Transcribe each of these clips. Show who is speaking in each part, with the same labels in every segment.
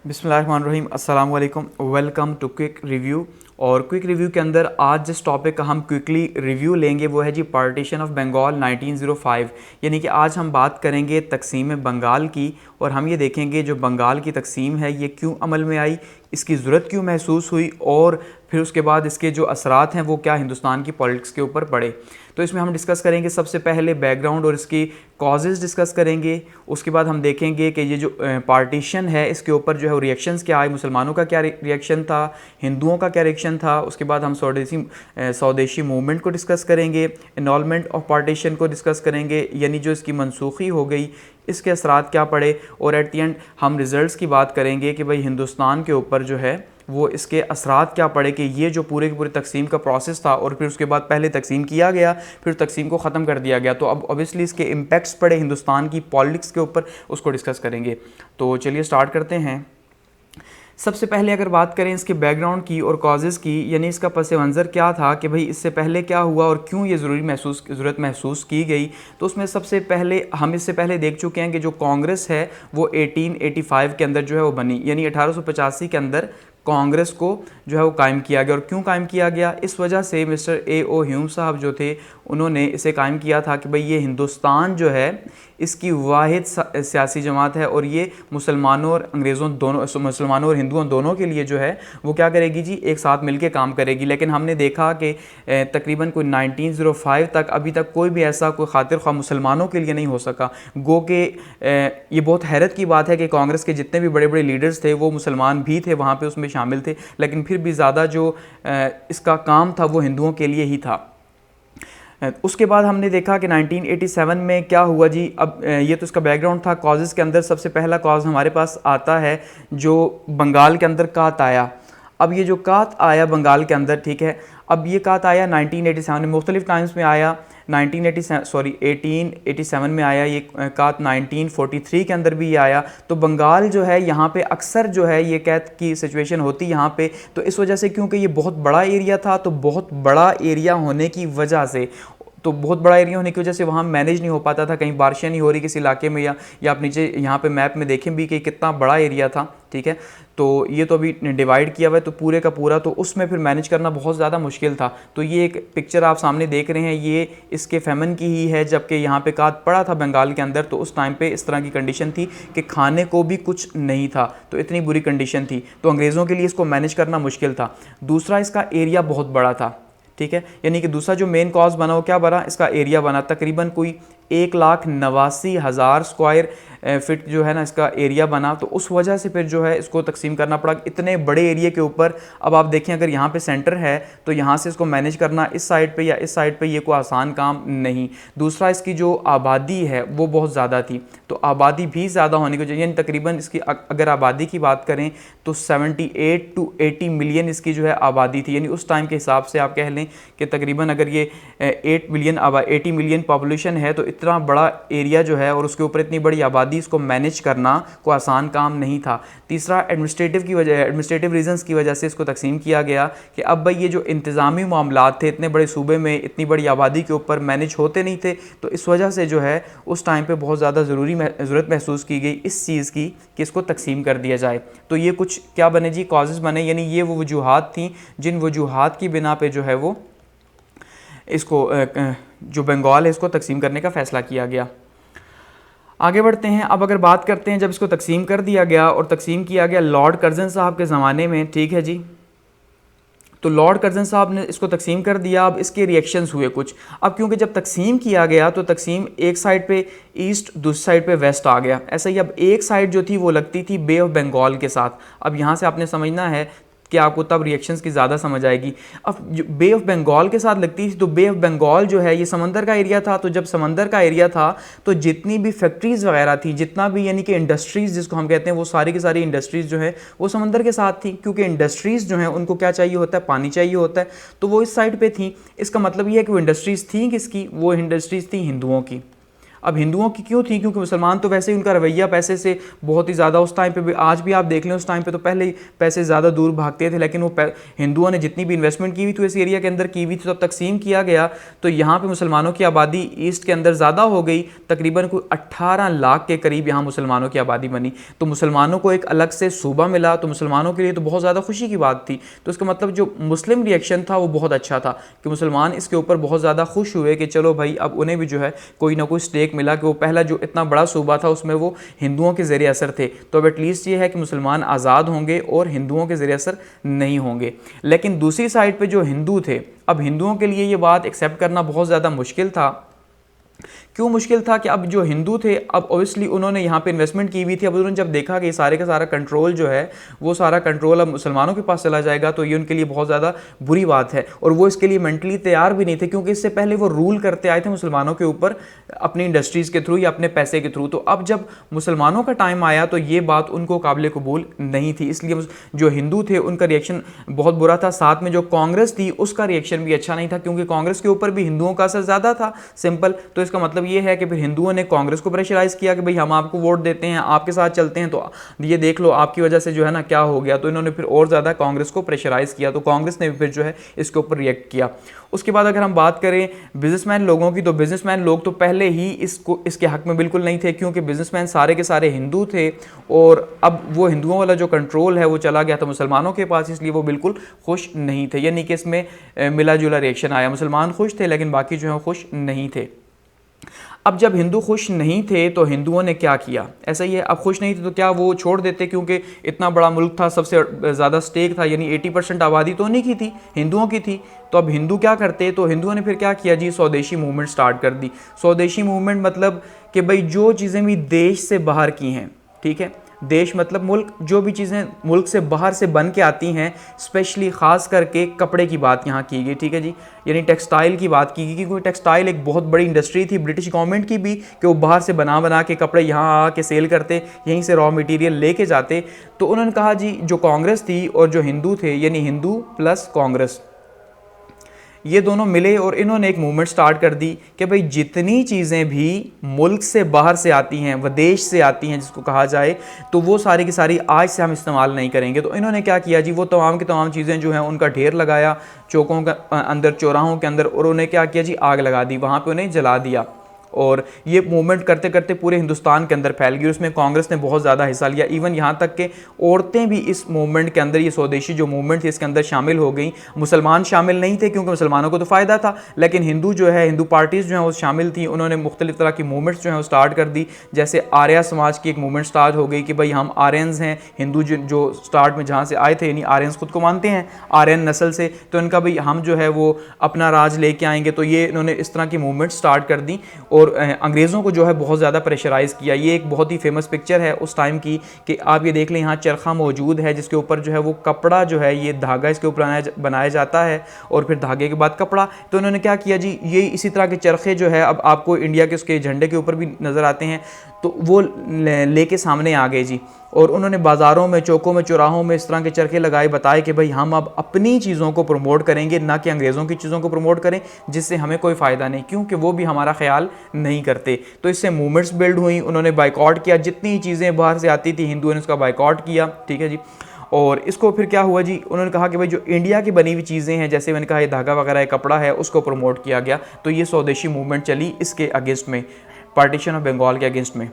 Speaker 1: बिस्मिल्लाहिर्रहमानिर्रहीम, अस्सलाम वालेकुम, वेलकम टू क्विक रिव्यू। और क्विक रिव्यू के अंदर आज जिस टॉपिक का हम क्विकली रिव्यू लेंगे वो है जी पार्टीशन ऑफ बंगाल 1905। यानी कि आज हम बात करेंगे तकसीम बंगाल की और हम ये देखेंगे जो बंगाल की तकसीम है ये क्यों अमल में आई, इसकी ज़रूरत क्यों महसूस हुई और फिर उसके बाद इसके जो असरात हैं वो क्या हिंदुस्तान की पॉलिटिक्स के ऊपर पड़े। तो इसमें हम डिस्कस करेंगे सबसे पहले बैकग्राउंड और इसकी कॉजेज़ डिस्कस करेंगे। उसके बाद हम देखेंगे कि ये जो पार्टीशन है इसके ऊपर जो है रिएक्शंस क्या आए, मुसलमानों का क्या रिएक्शन था, हिंदुओं का क्या रिएक्शन था। उसके बाद हम स्वदेशी मूवमेंट को डिस्कस करेंगे, इनॉल्वमेंट ऑफ पार्टीशन को डिस्कस करेंगे यानी जो इसकी मनसूखी हो गई इसके असरात क्या पड़े, और एट द एंड हम रिज़ल्ट्स की बात करेंगे कि भाई हिंदुस्तान के ऊपर जो है वो इसके असरात क्या पड़े कि ये जो पूरे के पूरे तकसीम का प्रोसेस था और फिर उसके बाद पहले तकसीम किया गया फिर तकसीम को ख़त्म कर दिया गया, तो अब ऑब्वियसली इसके इम्पैक्ट्स पड़े हिंदुस्तान की पॉलिटिक्स के ऊपर, उसको डिस्कस करेंगे। तो चलिए स्टार्ट करते हैं। सबसे पहले अगर बात करें इसके बैकग्राउंड की और कॉजेज़ की, यानी इसका पस मंज़र क्या था कि भाई इससे पहले क्या हुआ और क्यों ये ज़रूरत महसूस की गई, तो उसमें सबसे पहले हम इससे पहले देख चुके हैं कि जो कांग्रेस है वो 1885 के अंदर जो है वो बनी, यानी 1885 के अंदर कांग्रेस को जो है वो कायम किया गया। और क्यों कायम किया गया, इस वजह से मिस्टर A.O. ह्यूम साहब जो थे उन्होंने इसे कायम किया था कि भाई ये हिंदुस्तान जो है इसकी वाहिद सियासी जमात है और ये मुसलमानों और अंग्रेज़ों दोनों, मुसलमानों और हिंदुओं दोनों के लिए जो है वो क्या करेगी जी, एक साथ मिलके काम करेगी। लेकिन हमने देखा कि तकरीबन कोई 1905 तक अभी तक कोई भी ऐसा कोई खातिर ख्वाह मुसलमानों के लिए नहीं हो सका। गो के ये बहुत हैरत की बात है कि कांग्रेस के जितने भी बड़े बड़े लीडर्स थे वो मुसलमान भी थे, वहाँ पर उसमें शामिल थे, लेकिन फिर भी ज़्यादा जो इसका काम था वो हिंदुओं के लिए ही था। उसके बाद हमने देखा कि 1987 में क्या हुआ जी। अब ये तो इसका बैकग्राउंड था। कॉजेज़ के अंदर सबसे पहला कॉज हमारे पास आता है जो बंगाल के अंदर कात आया। अब ये जो कात आया बंगाल के अंदर, ठीक है, अब ये कात आया 1987 में, मुख्तलिफ टाइम्स में आया। 1887 में आया ये कात, 1943 के अंदर भी ये आया। तो बंगाल जो है यहाँ पे अक्सर जो है ये कैद की सिचुएशन होती है यहाँ पे, तो इस वजह से क्योंकि ये बहुत बड़ा एरिया था, तो बहुत बड़ा एरिया होने की वजह से वहाँ मैनेज नहीं हो पाता था, कहीं बारिशें नहीं हो रही किसी इलाके में, या आप नीचे यहाँ पे मैप में देखें भी कि कितना बड़ा एरिया था, ठीक है। तो ये तो अभी डिवाइड किया हुआ है तो पूरे का पूरा, तो उसमें फिर मैनेज करना बहुत ज़्यादा मुश्किल था। तो ये एक पिक्चर आप सामने देख रहे हैं, ये इसके फेमन की ही है, जबकि यहाँ पे कात पड़ा था बंगाल के अंदर, तो उस टाइम पे इस तरह की कंडीशन थी कि खाने को भी कुछ नहीं था, तो इतनी बुरी कंडीशन थी, तो अंग्रेज़ों के लिए इसको मैनेज करना मुश्किल था। दूसरा, इसका एरिया बहुत बड़ा था, ठीक है, यानी कि दूसरा जो मेन कॉज बना वो क्या बना, इसका एरिया बना। तकरीबन कोई 1,89,000 स्क्वायर फिट जो है ना इसका एरिया बना, तो उस वजह से फिर जो है इसको तकसीम करना पड़ा इतने बड़े एरिया के ऊपर। अब आप देखें अगर यहाँ पे सेंटर है तो यहाँ से इसको मैनेज करना इस साइड पे या इस साइड पे ये कोई आसान काम नहीं। दूसरा, इसकी जो आबादी है वो बहुत ज़्यादा थी, तो आबादी भी ज़्यादा होने की वजह, यानी तकरीबन इसकी अगर आबादी की बात करें तो 78 to 80 मिलियन इसकी जो है आबादी थी। यानी उस टाइम के हिसाब से आप कह लें कि तकरीबन अगर ये 80 मिलियन पॉपुलेशन है तो इतना बड़ा एरिया जो है और उसके ऊपर इतनी बड़ी आबादी, इसको मैनेज करना कोई आसान काम नहीं था। तीसरा, एडमिनिस्ट्रेटिव रीजंस की वजह से इसको तकसीम किया गया कि अब भाई ये जो इंतज़ामी मामलात थे इतने बड़े सूबे में इतनी बड़ी आबादी के ऊपर मैनेज होते नहीं थे, तो इस वजह से जो है उस टाइम पे बहुत ज़्यादा ज़रूरत महसूस की गई इस चीज़ की कि इसको तकसीम कर दिया जाए। तो ये कुछ क्या बने जी, कॉजेज़ बने, यानी ये वो वजूहात थी जिन वजूहात की बिना पे जो है वो इसको जो बंगाल है इसको तकसीम करने का फ़ैसला किया गया। आगे बढ़ते हैं। अब अगर बात करते हैं जब इसको तकसीम कर दिया गया और तकसीम किया गया लॉर्ड कर्जन साहब के ज़माने में, ठीक है जी, तो लॉर्ड कर्जन साहब ने इसको तकसीम कर दिया। अब इसके रिएक्शंस हुए कुछ। अब क्योंकि जब तकसीम किया गया तो तकसीम एक साइड पे ईस्ट, दूसरी साइड पे वेस्ट आ गया, ऐसा ही। अब एक साइड जो थी वो लगती थी बे ऑफ बंगाल के साथ। अब यहाँ से आपने समझना है कि आपको तब रिएक्शंस की ज़्यादा समझ आएगी। अब जो बे ऑफ बंगाल के साथ लगती थी, तो बे ऑफ बंगाल जो है ये समंदर का एरिया था, तो जब समंदर का एरिया था तो जितनी भी फैक्ट्रीज़ वगैरह थी, जितना भी यानी कि इंडस्ट्रीज़ जिसको हम कहते हैं, वो सारी की सारी इंडस्ट्रीज़ जो है वो समंदर के साथ थी, क्योंकि इंडस्ट्रीज़ जो हैं उनको क्या चाहिए होता है, पानी चाहिए होता है, तो वो इस साइड पर थी। इसका मतलब ये है कि वो इंडस्ट्रीज़ थी किसकी, वो इंडस्ट्रीज़ थी हिंदुओं की। अब हिंदुओं की क्यों थी? क्योंकि मुसलमान तो वैसे ही उनका रवैया पैसे से बहुत ही ज़्यादा उस टाइम पे भी, आज भी आप देख लें उस टाइम पे तो पहले ही पैसे ज़्यादा दूर भागते थे, लेकिन वो हिंदुओं ने जितनी भी इन्वेस्टमेंट की हुई थी इस एरिया के अंदर की हुई थी, तो अब तकसीम किया गया तो यहाँ पे मुसलमानों की आबादी ईस्ट के अंदर ज़्यादा हो गई, तकरीबन कोई 18 लाख के करीब यहाँ मुसलमानों की आबादी बनी। तो मुसलमानों को एक अलग से सूबा मिला, तो मुसलमानों के लिए तो बहुत ज़्यादा खुशी की बात थी। तो इसका मतलब जो मुस्लिम रिएक्शन था वो बहुत अच्छा था कि मुसलमान इसके ऊपर बहुत ज़्यादा खुश हुए कि चलो भाई अब उन्हें भी जो है कोई ना कोई स्टेक मिला, कि वो पहला जो इतना बड़ा सूबा था उसमें वो हिंदुओं के ज़रिए असर थे, तो अब एटलीस्ट ये है कि मुसलमान आज़ाद होंगे और हिंदुओं के ज़रिए असर नहीं होंगे। लेकिन दूसरी साइड पे जो हिंदू थे, अब हिंदुओं के लिए ये बात एक्सेप्ट करना बहुत ज़्यादा मुश्किल था। क्यों मुश्किल था? कि अब जो हिंदू थे, अब ऑब्वियसली उन्होंने यहाँ पे इन्वेस्टमेंट की हुई थी, अब उन्होंने जब देखा कि सारे का सारा कंट्रोल जो है वो सारा कंट्रोल अब मुसलमानों के पास चला जाएगा, तो ये उनके लिए बहुत ज़्यादा बुरी बात है, और वो इसके लिए मेंटली तैयार भी नहीं थे, क्योंकि इससे पहले वो रूल करते आए थे मुसलमानों के ऊपर अपनी इंडस्ट्रीज़ के थ्रू या अपने पैसे के थ्रू। तो अब जब मुसलमानों का टाइम आया तो ये बात उनको काबिल कबूल नहीं थी, इसलिए जो हिंदू थे उनका रिएक्शन बहुत बुरा था। साथ में जो कांग्रेस थी उसका रिएक्शन भी अच्छा नहीं था, क्योंकि कांग्रेस के ऊपर भी हिंदुओं का असर ज़्यादा था, सिंपल। तो इसका मतलब ये है कि फिर हिंदुओं ने कांग्रेस को प्रेशराइज किया कि भाई हम आपको वोट देते हैं, आपके साथ चलते हैं, तो ये देख लो आपकी वजह से जो है ना क्या हो गया। तो इन्होंने फिर और ज़्यादा कांग्रेस को प्रेशराइज किया, तो कांग्रेस ने भी फिर जो है इसके ऊपर रिएक्ट किया। उसके बाद अगर हम बात करें बिजनेसमैन लोगों की, तो बिजनेसमैन लोग तो पहले ही इसके हक में बिल्कुल नहीं थे, क्योंकि बिजनेसमैन सारे के सारे हिंदू थे, और अब वो हिंदुओं वाला जो कंट्रोल है वो चला गया था मुसलमानों के पास, इसलिए वो बिल्कुल खुश नहीं थे। यानी कि इसमें मिला जुला रिएक्शन आया, मुसलमान खुश थे लेकिन बाकी जो है खुश नहीं थे। अब जब हिंदू खुश नहीं थे तो हिंदुओं ने क्या किया? ऐसा ही है, अब खुश नहीं थे तो क्या वो छोड़ देते? क्योंकि इतना बड़ा मुल्क था, सबसे ज़्यादा स्टेक था, यानी 80% आबादी तो नहीं की थी, हिंदुओं की थी। तो अब हिंदू क्या करते? तो हिंदुओं ने फिर क्या किया जी? स्वदेशी मूवमेंट स्टार्ट कर दी। स्वदेशी मूवमेंट मतलब कि भाई जो चीज़ें भी देश से बाहर की हैं, ठीक है, देश मतलब मुल्क, जो भी चीज़ें मुल्क से बाहर से बन के आती हैं, स्पेशली ख़ास करके कपड़े की बात यहाँ की गई, ठीक है जी, यानी टेक्सटाइल की बात की गई, क्योंकि टेक्सटाइल एक बहुत बड़ी इंडस्ट्री थी ब्रिटिश गवर्नमेंट की भी, कि वो बाहर से बना के कपड़े यहाँ आके सेल करते, यहीं से रॉ मटेरियल लेके जाते। तो उन्होंने कहा जी, जो कांग्रेस थी और जो हिंदू थे, यानी हिंदू प्लस कांग्रेस, ये दोनों मिले और इन्होंने एक मूवमेंट स्टार्ट कर दी कि भाई जितनी चीज़ें भी मुल्क से बाहर से आती हैं, विदेश से आती हैं जिसको कहा जाए, तो वो सारी की सारी आज से हम इस्तेमाल नहीं करेंगे। तो इन्होंने क्या किया जी? वो तमाम की तमाम चीज़ें जो हैं उनका ढेर लगाया चौकों के अंदर, चौराहों के अंदर, और उन्हें क्या किया जी? आग लगा दी, वहाँ पर उन्हें जला दिया। और ये मूवमेंट करते करते पूरे हिंदुस्तान के अंदर फैल गई, उसमें कांग्रेस ने बहुत ज़्यादा हिस्सा लिया। इवन यहाँ तक कि औरतें भी इस मूवमेंट के अंदर, ये स्वदेशी जो मूवमेंट थी इसके अंदर शामिल हो गई। मुसलमान शामिल नहीं थे क्योंकि मुसलमानों को तो फ़ायदा था, लेकिन हिंदू जो है, हिंदू पार्टीज़ जो हैं वो शामिल थी। उन्होंने मुख्तलिफ तरह की मूवमेंट्स जो हैं वो स्टार्ट कर दी। जैसे आर्या समाज की एक मूवमेंट स्टार्ट हो गई कि भाई हम आर्यंस हैं, हिंदू जो स्टार्ट में जहाँ से आए थे, यानी आर्यंस खुद को मानते हैं आर्यन नस्ल से, तो इनका भाई हम जो है वो अपना राज लेके आएंगे। तो ये इन्होंने इस तरह की मूवमेंट स्टार्ट कर दी और अंग्रेज़ों को जो है बहुत ज़्यादा प्रेशराइज़ किया। ये एक बहुत ही फेमस पिक्चर है उस टाइम की, कि आप ये देख लें, यहाँ चरखा मौजूद है जिसके ऊपर जो है वो कपड़ा जो है, ये धागा इसके ऊपर बनाया जाता है, और फिर धागे के बाद कपड़ा। तो इन्होंने क्या किया जी? ये इसी तरह के चरखे जो है अब आपको इंडिया के उसके झंडे के ऊपर भी नज़र आते हैं, तो वो लेके सामने आ गए जी, और उन्होंने बाज़ारों में, चौकों में, चौराहों में इस तरह के चरखे लगाए, बताए कि भाई हम अब अपनी चीज़ों को प्रमोट करेंगे, ना कि अंग्रेज़ों की चीज़ों को प्रमोट करें जिससे हमें कोई फ़ायदा नहीं, क्योंकि वो भी हमारा ख्याल नहीं करते। तो इससे मूवमेंट्स बिल्ड हुई, उन्होंने बाइकआउट किया, जितनी चीज़ें बाहर से आती थी हिंदुओं ने उसका बाइकआउट किया, ठीक है जी। और इसको फिर क्या हुआ जी? उन्होंने कहा कि भाई जो इंडिया की बनी हुई चीज़ें हैं, जैसे मैंने कहा ये धागा वगैरह है, कपड़ा है, उसको प्रमोट किया गया। तो ये स्वदेशी मूवमेंट चली इसके अगेंस्ट में, पार्टीशन ऑफ बंगाल के अगेंस्ट में।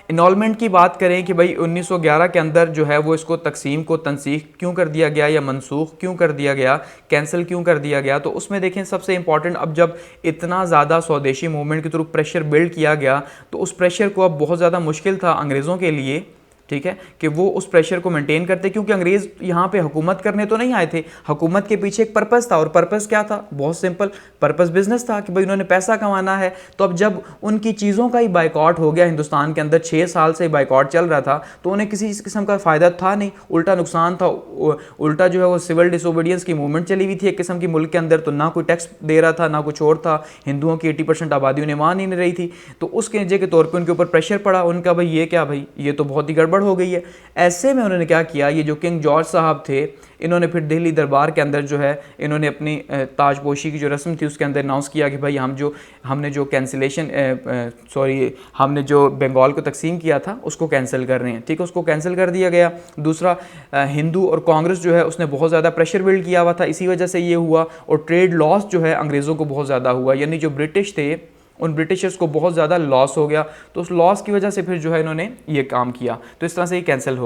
Speaker 1: इनॉल्वमेंट की बात करें कि भाई 1911 के अंदर जो है वो इसको तकसीम को तनसीख क्यों कर दिया गया, या मनसूख क्यों कर दिया गया, कैंसिल क्यों कर दिया गया, तो उसमें देखें सबसे इंपॉर्टेंट, अब जब इतना ज़्यादा स्वदेशी मूवमेंट के थ्रू प्रेशर बिल्ड किया गया, तो उस प्रेशर को अब बहुत ज़्यादा मुश्किल था अंग्रेज़ों के लिए, ठीक है, कि वो उस प्रेशर को मेंटेन करते, क्योंकि अंग्रेज़ यहाँ पे हुकूमत करने तो नहीं आए थे, हुकूमत के पीछे एक पर्पस था, और पर्पस क्या था? बहुत सिंपल, पर्पस बिजनेस था कि भाई उन्होंने पैसा कमाना है। तो अब जब उनकी चीज़ों का ही बाइकआउट हो गया, हिंदुस्तान के अंदर 6 साल से बाइकआउट चल रहा था, तो उन्हें किसी किस्म का फ़ायदा था नहीं, उल्टा नुकसान था। उल्टा जो है वो सिविल डिसोबीडियंस की मूवमेंट चली हुई थी एक किस्म की मुल्क के अंदर, तो ना कोई टैक्स दे रहा था, ना कुछ और था, हिंदुओं की 80% आबादी उन्हें मान ही नहीं रही थी। तो उसके नतीजे के तौर पर उनके ऊपर प्रेशर पड़ा, उनका भाई ये क्या, भाई ये तो बहुत ही गड़बड़ गड़बड़ हो गई है। ऐसे में उन्होंने क्या किया, ये जो किंग जॉर्ज साहब थे, इन्होंने फिर दिल्ली दरबार के अंदर जो है इन्होंने अपनी ताजपोशी की जो रस्म थी उसके अंदर अनाउंस किया कि भाई हमने जो कैंसिलेशन हमने जो बंगाल को तकसीम किया था उसको कैंसिल कर रहे हैं। ठीक है, उसको कैंसिल कर दिया गया। दूसरा, हिंदू और कांग्रेस जो है उसने बहुत ज़्यादा प्रेशर बिल्ड किया हुआ था, इसी वजह से ये हुआ। और ट्रेड लॉस जो है अंग्रेज़ों को बहुत ज़्यादा हुआ, यानी जो ब्रिटिश थे उन ब्रिटिशर्स को बहुत ज़्यादा लॉस हो गया। तो उस लॉस की वजह से फिर जो है इन्होंने ये काम किया, तो इस तरह से ये कैंसिल हो